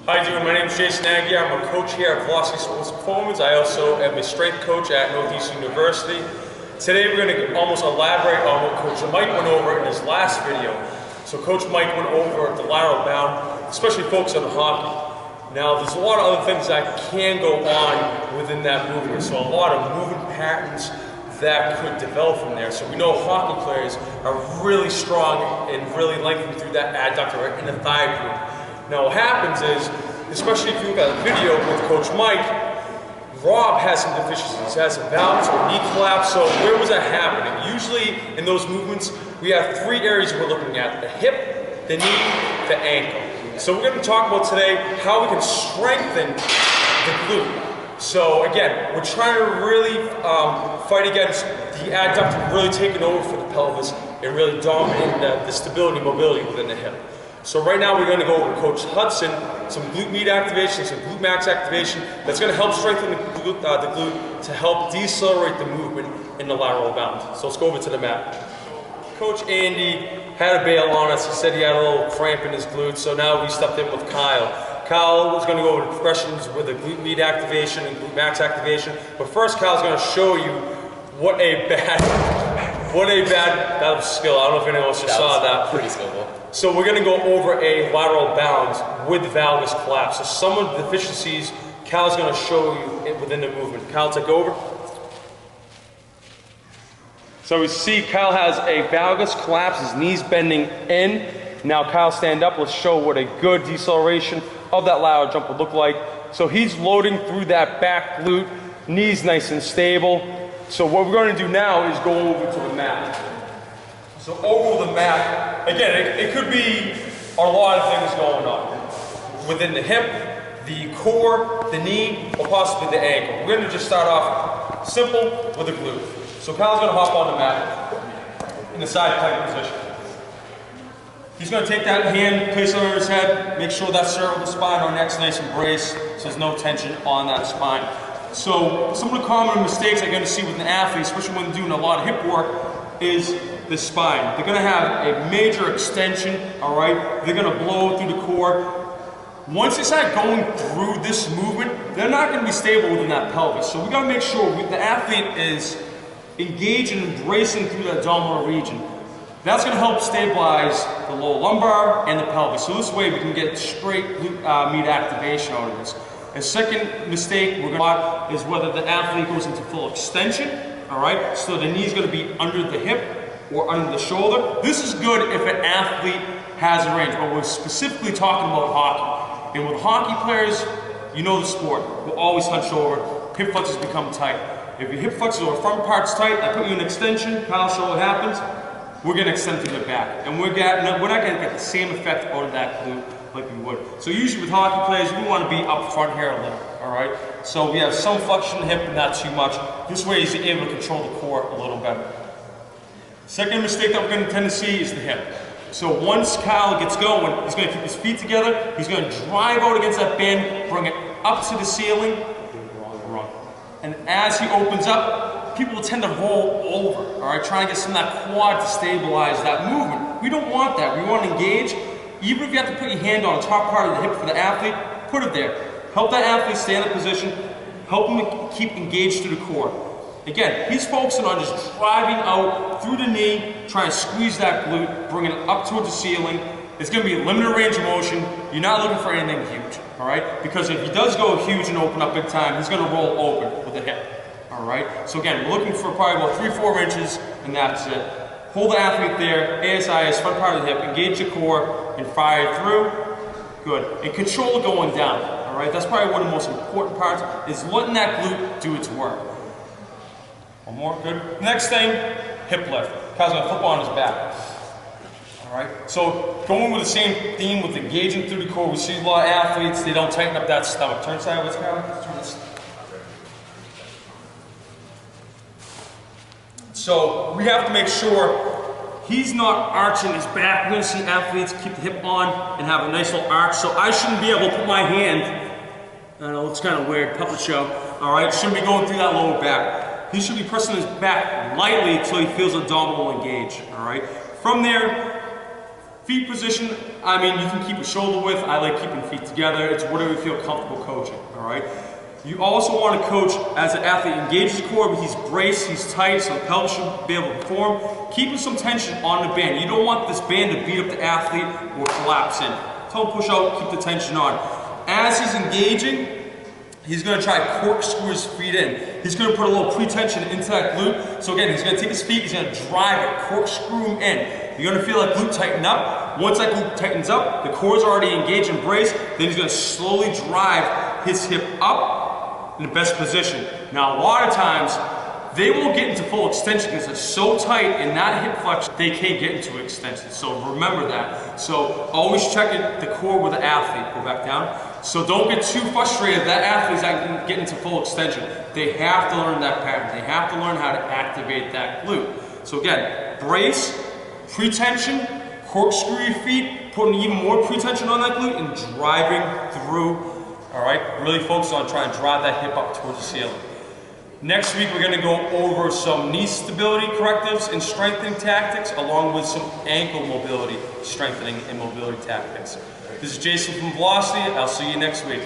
How you doing? My name is Jason Aquiar. I'm a coach here at Velocity Sports Performance. I also am a strength coach at Northeast University. Today we're going to almost elaborate on what Coach Mike went over in his last video. So Coach Mike went over the lateral bound, especially focused on the hockey. Now there's a lot of other things that can go on within that movement. So a lot of movement patterns that could develop from there. So we know hockey players are really strong and really lengthened through that adductor in the thigh group. Now what happens is, especially if you look at the video with Coach Mike, Rob has some deficiencies. He has a balance or knee collapse. So where was that happening? Usually in those movements, we have three areas we're looking at: the hip, the knee, the ankle. So we're going to talk about today how we can strengthen the glute. So again, we're trying to really fight against the adductor really taking over for the pelvis and really dominating the stability and mobility within the hip. So right now we're going to go over Coach Hudson, some glute med activation, some glute max activation that's going to help strengthen the glute to help decelerate the movement in the lateral bound. So let's go over to the mat. Coach Andy had a bail on us. He said he had a little cramp in his glutes, so now we stepped in with Kyle. Kyle was going to go over the progressions with the glute med activation and glute max activation. But first, Kyle's going to show you what a bad that was skill. I don't know if anyone else just saw that. Pretty skillful. So we're going to go over a lateral bound with valgus collapse. So some of the deficiencies Kyle's going to show you within the movement. Kyle, take over. So we see Kyle has a valgus collapse, his knees bending in. Now Kyle, stand up. Let's show what a good deceleration of that lateral jump would look like. So he's loading through that back glute, knees nice and stable. So what we're going to do now is go over to the mat. So over the mat, again, it could be a lot of things going on. Within the hip, the core, the knee, or possibly the ankle. We're going to just start off simple with the glute. So Kyle's going to hop on the mat in the side plank position. He's going to take that hand, place it over his head, make sure that cervical spine or neck's nice and braced so there's no tension on that spine. So some of the common mistakes I'm going to see with an athlete, especially when they're doing a lot of hip work, is the spine. They're going to have a major extension, all right? They're going to blow through the core. Once they start going through this movement, they're not going to be stable within that pelvis. So we got to make sure the athlete is engaged and embracing through the abdominal region. That's going to help stabilize the lower lumbar and the pelvis. So this way we can get straight glute med activation out of this. A second mistake we're going to is whether the athlete goes into full extension, all right? So the knee's going to be under the hip or under the shoulder. This is good if an athlete has a range, but we're specifically talking about hockey. And with hockey players, you know the sport. We're always hunched over. Hip flexors become tight. If your hip flexors or front part's tight, I put you in extension, Kyle, show what happens. We're going to extend through the back. And we're not going to get the same effect out of that glute like we would. So usually with hockey players, we want to be up front here a little, all right? So we have some flexion in the hip, but not too much. This way he's able to control the core a little better. Second mistake that we're going to tend to see is the hip. So once Kyle gets going, he's going to keep his feet together, he's going to drive out against that bend, bring it up to the ceiling, wrong. And as he opens up, people will tend to roll over, all right? Trying to get some of that quad to stabilize that movement. We don't want that. We want to engage. Even if you have to put your hand on the top part of the hip for the athlete, put it there. Help that athlete stay in the position. Help him keep engaged through the core. Again, he's focusing on just driving out through the knee, trying to squeeze that glute, bringing it up towards the ceiling. It's going to be a limited range of motion. You're not looking for anything huge, all right? Because if he does go huge and open up big time, he's going to roll open with the hip, all right? So again, we're looking for probably about 3-4 inches, and that's it. Hold the athlete there, ASIS, front part of the hip, engage your core, and fire through. Good. And control it going down, all right? That's probably one of the most important parts, is letting that glute do its work. One more, good. Next thing, hip lift. Kyle's gonna flip on his back. All right, so going with the same theme with engaging through the core, we see a lot of athletes, they don't tighten up that stomach. Turn sideways, Kyle. Turn this. So we have to make sure he's not arching his back. We're going to see athletes keep the hip on and have a nice little arch. So I shouldn't be able to put my hand, I know it's kind of weird, puppet show, all right? Shouldn't be going through that lower back. He should be pressing his back lightly until he feels abdominal engage, all right? From there, Feet position, I mean, you can keep a shoulder width. I like keeping feet together. It's whatever you feel comfortable coaching, all right? You also want to coach as an athlete engages the core, but he's braced, he's tight, so the pelvis should be able to perform. Keeping some tension on the band. You don't want this band to beat up the athlete or collapse in. Tell him push out, keep the tension on. As he's engaging, he's going to try to corkscrew his feet in. He's going to put a little pre-tension into that glute. So again, he's going to take his feet, he's going to drive it, corkscrew him in. You're going to feel that glute tighten up. Once that glute tightens up, the core's already engaged and braced, then he's going to slowly drive his hip up in the best position. Now, a lot of times, they won't get into full extension because they're so tight in that hip flexion, they can't get into extension. So remember that. So always check the core with the athlete. Go back down. So don't get too frustrated if that athlete's not getting into full extension. They have to learn that pattern. They have to learn how to activate that glute. So again, brace, pre-tension, corkscrew your feet, putting even more pre-tension on that glute and driving through. All right, really focus on trying to drive that hip up towards the ceiling. Next week, we're going to go over some knee stability correctives and strengthening tactics, along with some ankle mobility, strengthening and mobility tactics. This is Jason from Velocity. I'll see you next week.